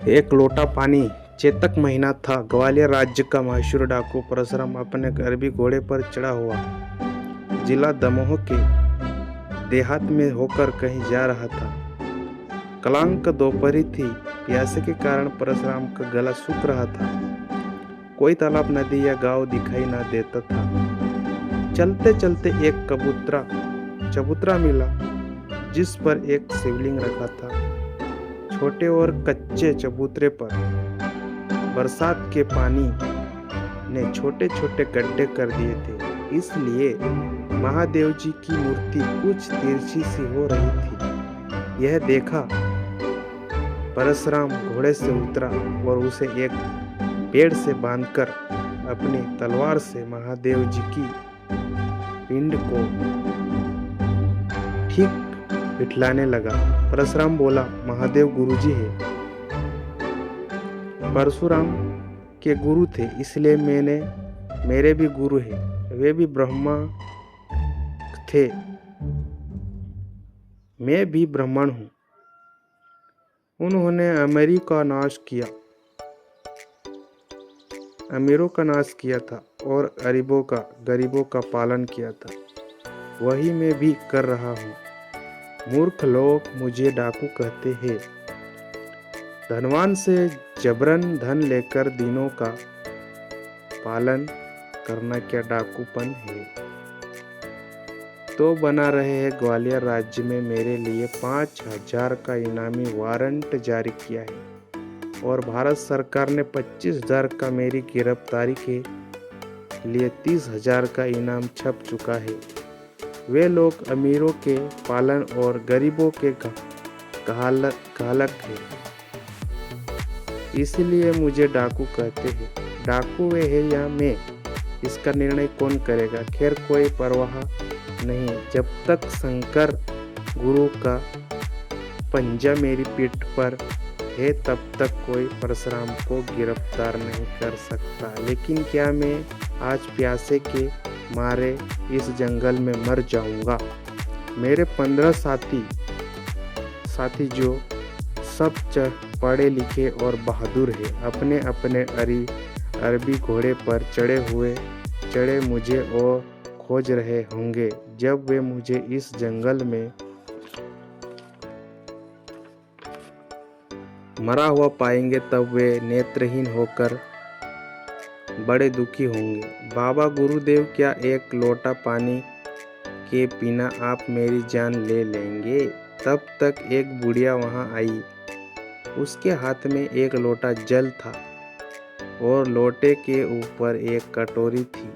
एक लोटा पानी। चैतक महीना था। ग्वालियर राज्य का मशहूर डाकू परशुराम अपने अरबी घोड़े पर चढ़ा हुआ जिला दमोह के देहात में होकर कहीं जा रहा था। कलांक दोपहरी थी। प्यासे के कारण परशुराम का गला सूख रहा था। कोई तालाब, नदी या गांव दिखाई ना देता था। चलते चलते एक चबूतरा मिला जिस पर एक शिवलिंग रखा था। छोटे और कच्चे चबूतरे पर बरसात के पानी ने छोटे छोटे गड्ढे कर दिए थे, इसलिए महादेव जी की मूर्ति कुछ तिरछी सी हो रही थी। यह देखा परशुराम घोड़े से उतरा और उसे एक पेड़ से बांधकर अपनी तलवार से महादेव जी की पिंड को ठीक बिठलाने लगा। परशुराम बोला, महादेव गुरुजी है। परशुराम के गुरु थे, इसलिए मेरे भी गुरु हैं। वे भी ब्रह्मा थे, मैं भी ब्राह्मण हूँ। उन्होंने अमीरों का नाश किया था और गरीबों का पालन किया था। वही मैं भी कर रहा हूँ। मूर्ख लोग मुझे डाकू कहते हैं। धनवान से जबरन धन लेकर दीनों का पालन करना क्या डाकूपन है? तो बना रहे हैं ग्वालियर राज्य में मेरे लिए 5,000 का इनामी वारंट जारी किया है और भारत सरकार ने 25,000 का मेरी गिरफ्तारी के लिए 30,000 का इनाम छप चुका है। वे लोग अमीरों के पालन और गरीबों के घालक हैं, इसलिए मुझे डाकू कहते हैं। डाकू वे है या मैं, इसका निर्णय कौन करेगा? खैर, कोई परवाह नहीं। जब तक शंकर गुरु का पंजा मेरी पीठ पर है तब तक कोई परशुराम को गिरफ्तार नहीं कर सकता। लेकिन क्या मैं आज प्यासे के मारे इस जंगल में मर जाऊंगा? मेरे 15 साथी जो सब पढ़े लिखे और बहादुर है, अपने अपने अरबी घोड़े पर चढ़े मुझे और खोज रहे होंगे। जब वे मुझे इस जंगल में मरा हुआ पाएंगे तब वे नेत्रहीन होकर बड़े दुखी होंगे। बाबा गुरुदेव, क्या एक लोटा पानी के बिना आप मेरी जान ले लेंगे? तब तक एक बुढ़िया वहां आई। उसके हाथ में एक लोटा जल था और लोटे के ऊपर एक कटोरी थी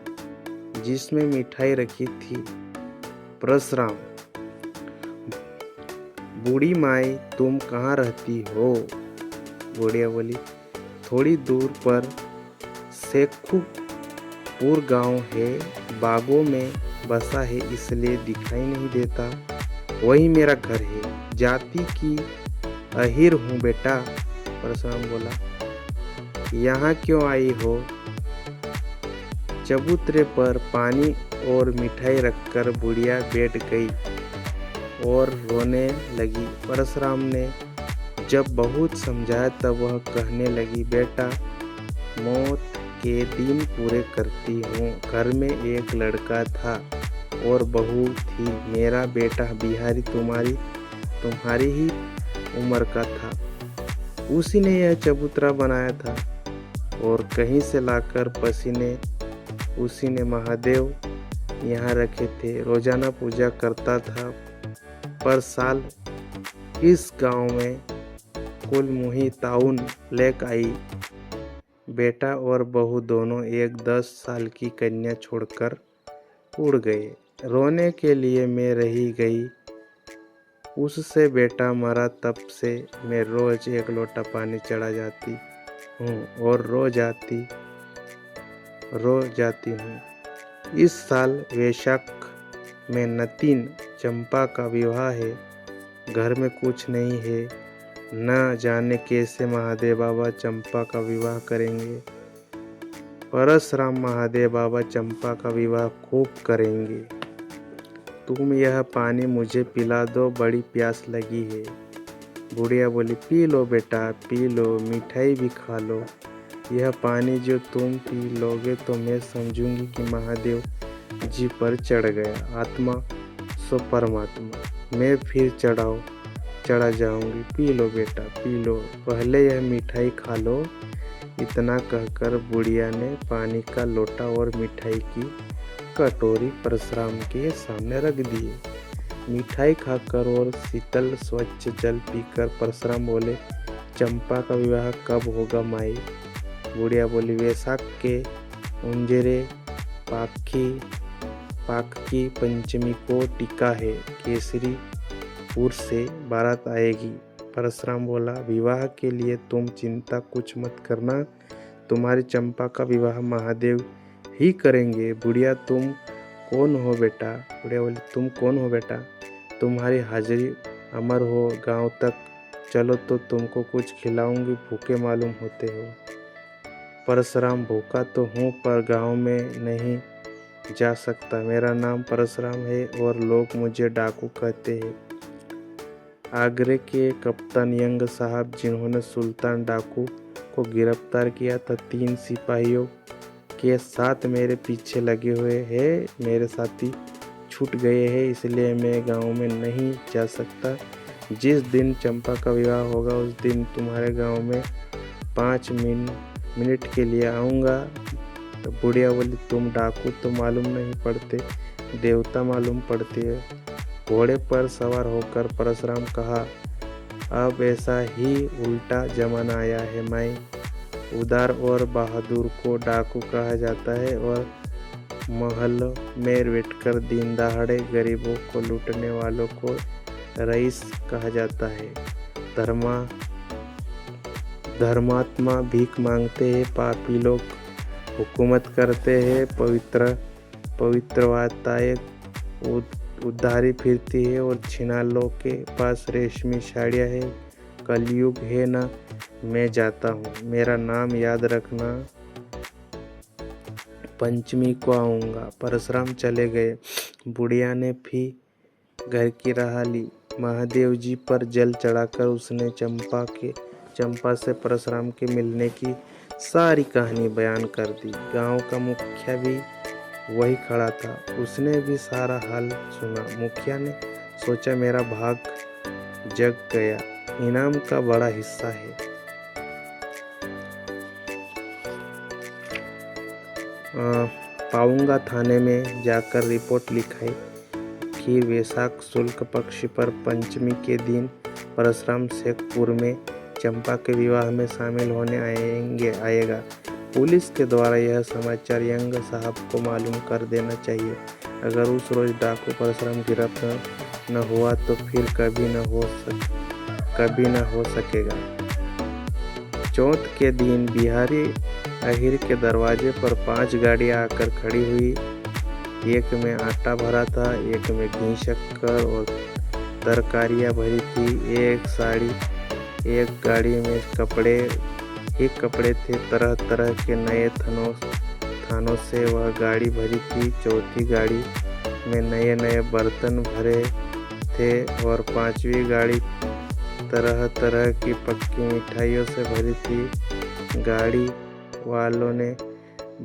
जिसमें मिठाई रखी थी। परशुराम, बूढ़ी माई, तुम कहाँ रहती हो? बुढ़िया बोली, थोड़ी दूर पर शेखुपुर गांव है, बागों में बसा है, इसलिए दिखाई नहीं देता। वही मेरा घर है। जाति की अहीर हूँ बेटा। परशुराम बोला, यहाँ क्यों आई हो? चबूतरे पर पानी और मिठाई रखकर बुढ़िया बैठ गई और रोने लगी। परशुराम ने जब बहुत समझाया तब वह कहने लगी, बेटा, मौत के दिन पूरे करती हूँ। घर में एक लड़का था और बहू थी। मेरा बेटा बिहारी तुम्हारी ही उम्र का था। उसी ने यह चबूतरा बनाया था और कहीं से लाकर पसीने उसी ने महादेव यहाँ रखे थे। रोजाना पूजा करता था। पर साल इस गांव में कुल मुही ताउन लेक आई। बेटा और बहू दोनों एक 10 साल की कन्या छोड़कर उड़ गए। रोने के लिए मैं रही गई। उससे बेटा मरा तब से मैं रोज एक लोटा पानी चढ़ा जाती हूँ और रो जाती हूँ। इस साल वैशाख में नतीन चंपा का विवाह है। घर में कुछ नहीं है। न जाने कैसे महादेव बाबा चंपा का विवाह करेंगे। परशुराम महादेव बाबा चंपा का विवाह खूब करेंगे। तुम यह पानी मुझे पिला दो, बड़ी प्यास लगी है। बुढ़िया बोली, पी लो बेटा, पी लो, मिठाई भी खा लो। यह पानी जो तुम पी लोगे तो मैं समझूंगी कि महादेव जी पर चढ़ गया। आत्मा सो परमात्मा, मैं फिर चढ़ा जाऊंगी। पी लो बेटा, पी लो, पहले यह मिठाई खा लो। इतना कहकर बुढ़िया ने पानी का लोटा और मिठाई की कटोरी परशुराम के सामने रख दिए। मिठाई खाकर और शीतल स्वच्छ जल पीकर परशुराम बोले, चंपा का विवाह कब होगा माई? बुढ़िया बोली, वैशाख के उंजरे पाक की पंचमी को टीका है, केसरीपुर से बारात आएगी। परशुराम बोला, विवाह के लिए तुम चिंता कुछ मत करना, तुम्हारी चंपा का विवाह महादेव ही करेंगे। बुढ़िया तुम कौन हो बेटा? बुढ़िया बोली, तुम कौन हो बेटा? तुम्हारी हाजिरी अमर हो, गांव तक चलो तो तुमको कुछ खिलाऊंगी, भूखे मालूम होते हो। परशुराम, भूखा तो हूँ पर गांव में नहीं जा सकता, मेरा नाम परशुराम है और लोग मुझे डाकू कहते हैं। आगरे के कप्तान यंग साहब, जिन्होंने सुल्तान डाकू को गिरफ्तार किया था, 3 सिपाहियों के साथ मेरे पीछे लगे हुए हैं। मेरे साथी छूट गए हैं, इसलिए मैं गांव में नहीं जा सकता। जिस दिन चंपा का विवाह होगा उस दिन तुम्हारे गांव में 5 मिनट के लिए आऊँगा। तो बुढ़िया बोली, तुम डाकू तो मालूम नहीं पड़ते, देवता मालूम पड़ती है। घोड़े पर सवार होकर परशुराम कहा, अब ऐसा ही उल्टा जमाना आया है माई। उदार और बहादुर को डाकू कहा जाता है और महल में बैठकर दिन दहाड़े गरीबों को लूटने वालों को रईस कहा जाता है। धर्मात्मा भीख मांगते हैं, पापी लोग हुकूमत करते हैं, पवित्रताएं उधारी फिरती है और छिनालों के पास रेशमी साड़ियाँ है। कलयुग है ना, मैं जाता हूँ, मेरा नाम याद रखना, पंचमी को आऊँगा। परशुराम चले गए। बुढ़िया ने भी घर की राह ली। महादेव जी पर जल चढ़ाकर उसने चंपा से परशुराम के मिलने की सारी कहानी बयान कर दी। गांव का मुखिया भी वही खड़ा था, उसने भी सारा हाल सुना। मुखिया ने सोचा, मेरा भाग जग गया, इनाम का बड़ा हिस्सा है। पाऊंगा थाने में जाकर रिपोर्ट लिखाई। फिर वैशाख शुक्ल पक्ष पर पंचमी के दिन परशुराम शेखपुर में चंपा के विवाह में शामिल होने आएगा। पुलिस के द्वारा यह समाचार यंग साहब को मालूम कर देना चाहिए। अगर उस रोज डाकू परशुराम गिरफ्तार न हुआ तो फिर कभी न हो सकेगा। चौथ के दिन बिहारी अहिर के दरवाजे पर 5 गाड़ियां आकर खड़ी हुई। एक में आटा भरा था, एक में घी, शक्कर और तरकारियां भरी थी। एक गाड़ी में कपड़े थे, तरह तरह के नए थानों से वह गाड़ी भरी थी। चौथी गाड़ी में नए बर्तन भरे थे और 5वीं गाड़ी तरह तरह की पक्की मिठाइयों से भरी थी। गाड़ी वालों ने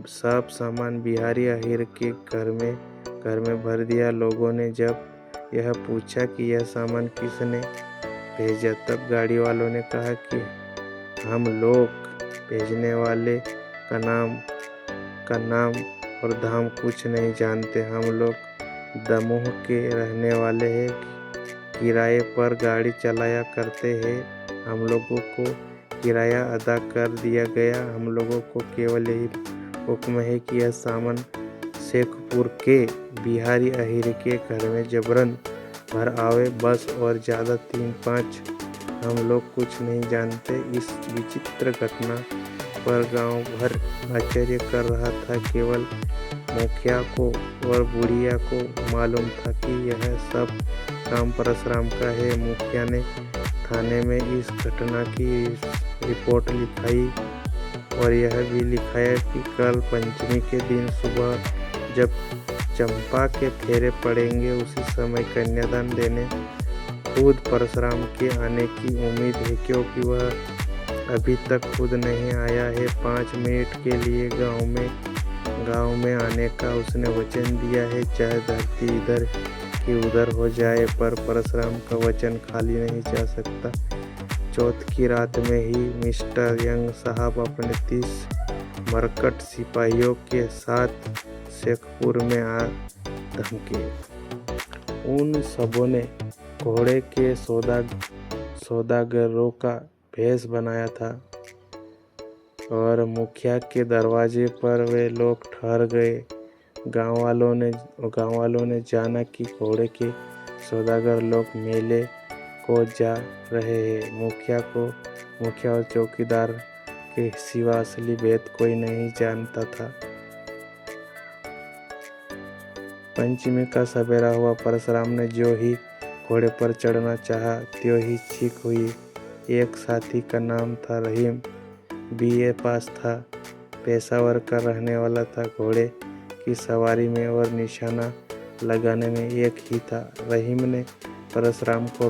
सब सामान बिहारी अहिर के घर में भर दिया। लोगों ने जब यह पूछा कि यह सामान किसने भेजा, तब गाड़ी वालों ने कहा कि हम लोग भेजने वाले का नाम और धाम कुछ नहीं जानते। हम लोग दमोह के रहने वाले हैं, किराए पर गाड़ी चलाया करते हैं। हम लोगों को किराया अदा कर दिया गया। हम लोगों को केवल यही हुक्म है कि यह सामान शेखपुर के बिहारी अहिर के घर में जबरन भर आवे, बस, और ज़्यादा 3-5 हम लोग कुछ नहीं जानते। इस विचित्र घटना पर गांव भर आश्चर्य कर रहा था। केवल मुखिया को और बुढ़िया को मालूम था कि यह सब काम परशुराम का है। मुखिया ने थाने में इस घटना की रिपोर्ट लिखाई और यह भी लिखाया कि कल पंचमी के दिन सुबह जब चंपा के फेरे पड़ेंगे, उसी समय कन्यादान देने खुद परशुराम के आने की उम्मीद है, क्योंकि वह अभी तक खुद नहीं आया है। 5 मिनट के लिए गांव में आने का उसने वचन दिया है, चाहे धरती इधर की उधर हो जाए, पर परशुराम का वचन खाली नहीं जा सकता। चौथ की रात में ही मिस्टर यंग साहब अपने 30 मरकट सिपाहियों के साथ शेखपुर में आ धमके। उन सबों ने घोड़े के सौदागरों का भेष बनाया था और मुखिया के दरवाजे पर वे लोग ठहर गए। गांव वालों ने जाना कि घोड़े के सौदागर लोग मेले को जा रहे हैं। मुखिया और चौकीदार के सिवा असली भेद कोई नहीं जानता था। पंचमी का सवेरा हुआ। परशुराम ने जो ही घोड़े पर चढ़ना चाहा, त्यों ही चीख हुई। एक साथी का नाम था रहीम, BA पास था, पेशावर का रहने वाला था। घोड़े की सवारी में और निशाना लगाने में एक ही था। रहीम ने परशुराम को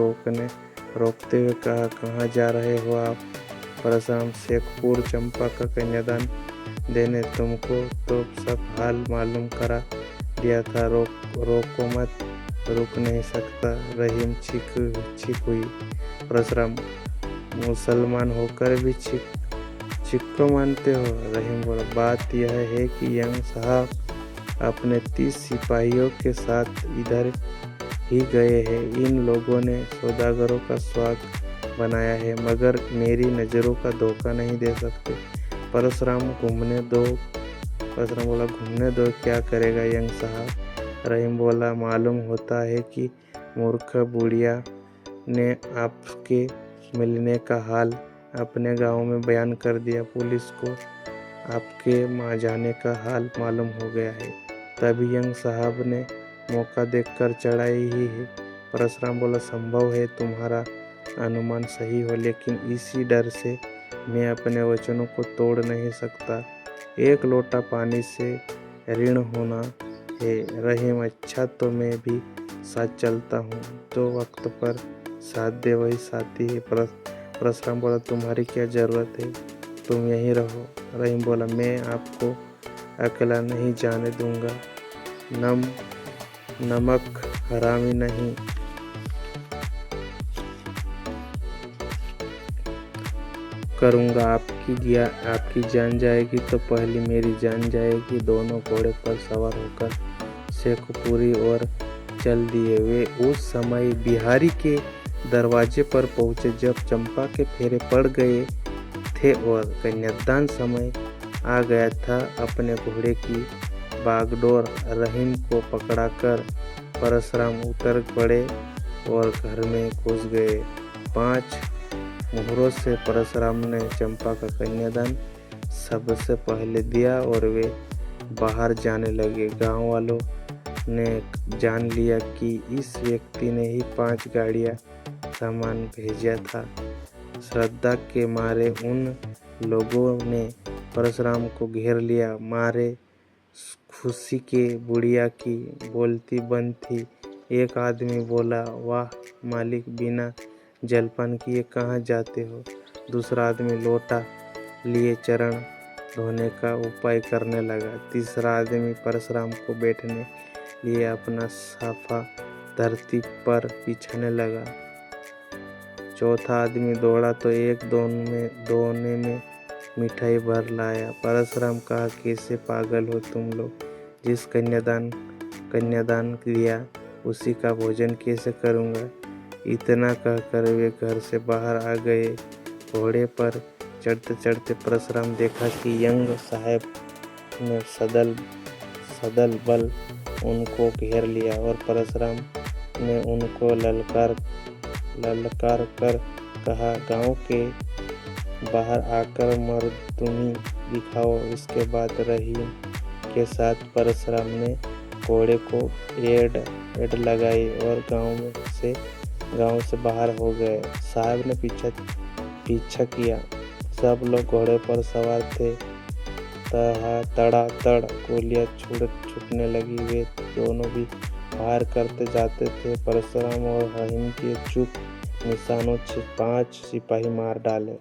रोकते हुए कहा, कहाँ जा रहे हो आप? परशुराम, शेखपुर चंपा का कन्यादान देने। तुमको तो सब हाल मालूम करा दिया था, रोको मत, रुक नहीं सकता। रहीम चीख हुई। परशुराम, मुसलमान होकर भी चीख को मानते हो? रहीम बोला, बात यह है कि यंग साहब अपने 30 सिपाहियों के साथ इधर ही गए हैं। इन लोगों ने सौदागरों का स्वागत बनाया है, मगर मेरी नज़रों का धोखा नहीं दे सकते। परशुराम बोला, घूमने दो, क्या करेगा यंग साहब? रहीम बोला, मालूम होता है कि मूर्ख बुढ़िया ने आपके मिलने का हाल अपने गांव में बयान कर दिया। पुलिस को आपके मां जाने का हाल मालूम हो गया है। तभी यंग साहब ने मौका देखकर चढ़ाई ही है। परशुराम बोला, संभव है तुम्हारा अनुमान सही हो, लेकिन इसी डर से मैं अपने वचनों को तोड़ नहीं सकता। एक लोटा पानी से ऋण होना है। रहीम, अच्छा तो मैं भी साथ चलता हूँ, जो वक्त पर साथ दे वही साथी है। परशुराम बोला, तुम्हारी क्या जरूरत है, तुम यहीं रहो। रहीम बोला, मैं आपको अकेला नहीं जाने दूंगा, नमक हरामी नहीं। करूंगा, आपकी जान जाएगी तो पहले मेरी जान जाएगी। दोनों घोड़े पर सवार होकर शेखपुरी और चल दिए। वे उस समय बिहारी के दरवाजे पर पहुंचे जब चंपा के फेरे पड़ गए थे और कन्यादान समय आ गया था। अपने घोड़े की बागडोर रहीम को पकड़ाकर परशुराम उतर पड़े और घर में घुस गए। 5 मुहरों से परशुराम ने चंपा का कन्यादान सबसे पहले दिया और वे बाहर जाने लगे। गांव वालों ने जान लिया कि इस व्यक्ति ने ही 5 गाड़ियां सामान भेजा था। श्रद्धा के मारे उन लोगों ने परशुराम को घेर लिया। मारे खुशी के बुढ़िया की बोलती बंद थी। एक आदमी बोला, वाह मालिक, बिना जलपान किए कहाँ जाते हो? दूसरा आदमी लोटा लिए चरण धोने का उपाय करने लगा। तीसरा आदमी परशुराम को बैठने लिए अपना साफा धरती पर बिछाने लगा। चौथा आदमी दौड़ा तो एक दोने में मिठाई भर लाया। परशुराम कहा, कैसे पागल हो तुम लोग? जिस कन्यादान दिया उसी का भोजन कैसे करूँगा? इतना कहकर वे घर से बाहर आ गए। घोड़े पर चढ़ते चढ़ते परशुराम देखा कि यंग साहब ने सदल बल उनको घेर लिया और परशुराम ने उनको ललकार कर कहा, गांव के बाहर आकर मर्दूनी दिखाओ। इसके बाद रहीम के साथ परशुराम ने घोड़े को एड़ लगाई और गांव से बाहर हो गए। साहब ने पीछा किया। सब लोग घोड़े पर सवार थे। तड़ातड़ गोलियां छूटने लगी। वे दोनों भी फायर करते जाते थे। परशुराम और रहीम के चुप निशानों से 5 सिपाही मार डाले।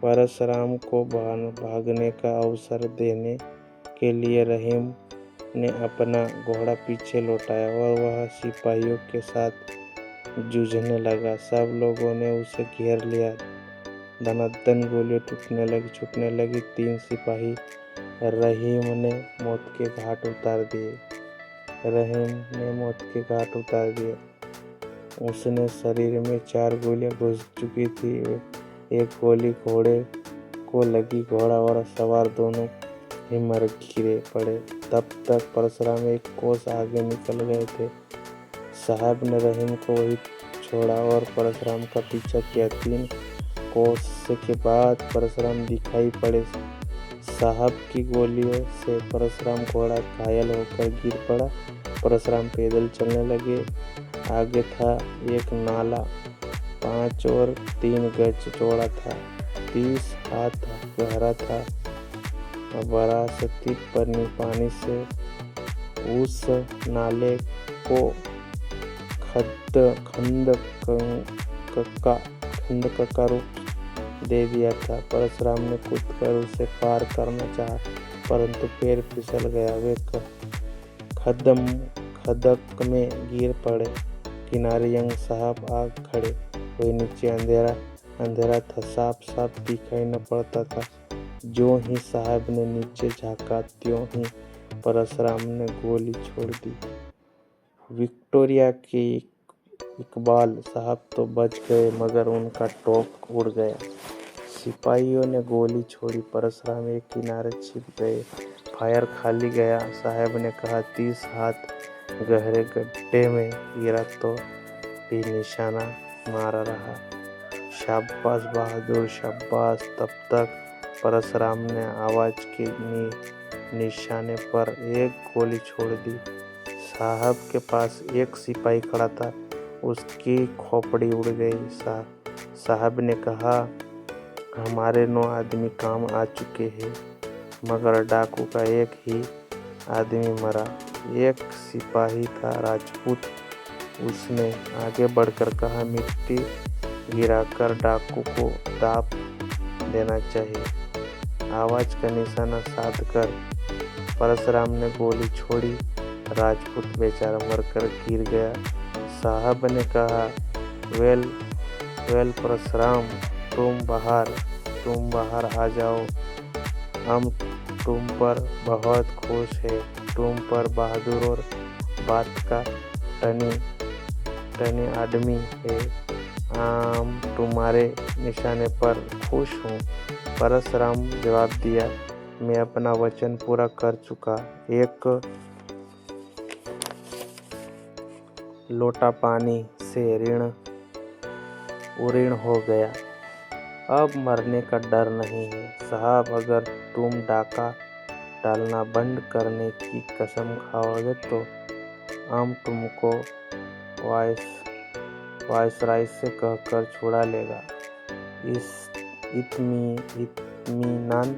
परशुराम को भागने का अवसर देने के लिए रहीम ने अपना घोड़ा पीछे लौटाया और वह सिपाहियों के साथ जूझने लगा। सब लोगों ने उसे घेर लिया। धनाधन गोलियां छूटने लगी। 3 सिपाही रहीम ने मौत के घाट उतार दिए। उसने शरीर में 4 गोलियां घुस चुकी थी। एक गोली घोड़े को लगी। घोड़ा और सवार दोनों ही मर गिरे पड़े। तब तक परशुराम 1 कोस आगे निकल गए थे। साहब ने रहीम को वहीं छोड़ा और परशुराम का पीछा किया। 3 कोस के बाद परशुराम दिखाई पड़े। साहब की गोलियों से परशुराम घोड़ा घायल होकर गिर पड़ा। परशुराम पैदल चलने लगे। आगे था एक नाला, 5 और 3 गज चौड़ा था, 30 हाथ गहरा था। बरासती पानी से उस नाले को खंदक का रूप दे दिया था। परशुराम ने कूदकर उसे पार करना चाहा, परंतु पैर फिसल गया। वे खदक में गिर पड़े। किनारे यंग साहब आ खड़े हुए। नीचे अंधेरा था, साफ दिखाई न पड़ता था। जो ही साहब ने नीचे झांका, त्यों ही परशुराम ने गोली छोड़ दी। विक्टोरिया के इकबाल साहब तो बच गए, मगर उनका टॉप उड़ गया। सिपाहियों ने गोली छोड़ी। परशुराम एक किनारे छिप गए। फायर खाली गया। साहब ने कहा, 30 हाथ गहरे गड्ढे में गिरा तो भी निशाना मारा रहा। शाबाश बहादुर, शाबाश। तब तक परशुराम ने आवाज के निशाने पर एक गोली छोड़ दी। साहब के पास एक सिपाही खड़ा था, उसकी खोपड़ी उड़ गई। साहब ने कहा, हमारे 9 आदमी काम आ चुके हैं, मगर डाकू का एक ही आदमी मरा। एक सिपाही था राजपूत। उसने आगे बढ़कर कहा, मिट्टी गिराकर डाकू को दाप देना चाहिए। आवाज का निशाना साध कर परशुराम ने गोली छोड़ी। राजपूत बेचारा मरकर गिर गया। साहब ने कहा, वेल परशुराम, तुम बाहर आ जाओ। हम तुम पर बहुत खुश है। तुम पर बहादुर और बात का टनी आदमी है। हम तुम्हारे निशाने पर खुश हूँ। परशुराम जवाब दिया, मैं अपना वचन पूरा कर चुका। एक लोटा पानी से ऋण हो गया। अब मरने का डर नहीं है। साहब, अगर तुम डाका डालना बंद करने की कसम खाओगे तो हम तुमको वायसराय से कहकर छुड़ा लेगा। इत्मीनान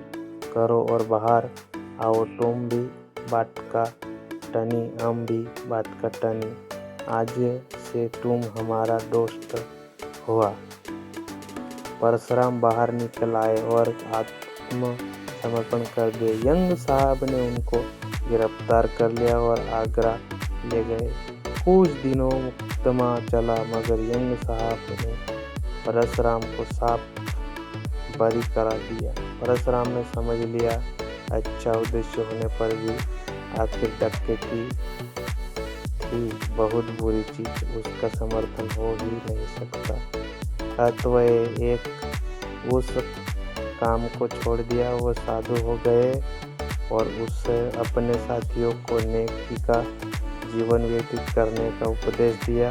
करो और बाहर आओ। तुम भी बात का टनी, हम भी बात का टनी। आज से तुम हमारा दोस्त हुआ। परशुराम बाहर निकल आए और आत्मसमर्पण कर दिए। यंग साहब ने उनको गिरफ्तार कर लिया और आगरा ले गए। कुछ दिनों मुकदमा चला, मगर यंग साहब ने परशुराम को साफ बरी करा दिया। परशुराम ने समझ लिया, अच्छा उद्देश्य होने पर भी आखिर डकैती थी बहुत बुरी चीज, उसका समर्थन हो ही नहीं सकता। अतः एक उस काम को छोड़ दिया। वो साधु हो गए और उससे अपने साथियों को नेकी का जीवन व्यतीत करने का उपदेश दिया।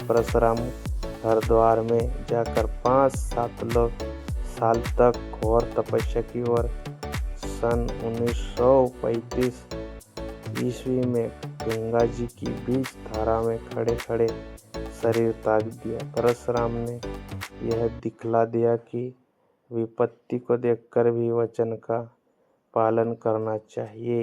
परशुराम हरिद्वार में जाकर 5-7 साल तक घोर तपस्या की और सन 1935 ईस्वी में गंगा जी की बीच धारा में खड़े शरीर त्याग दिया। परशुराम ने यह दिखला दिया कि विपत्ति को देखकर भी वचन का पालन करना चाहिए।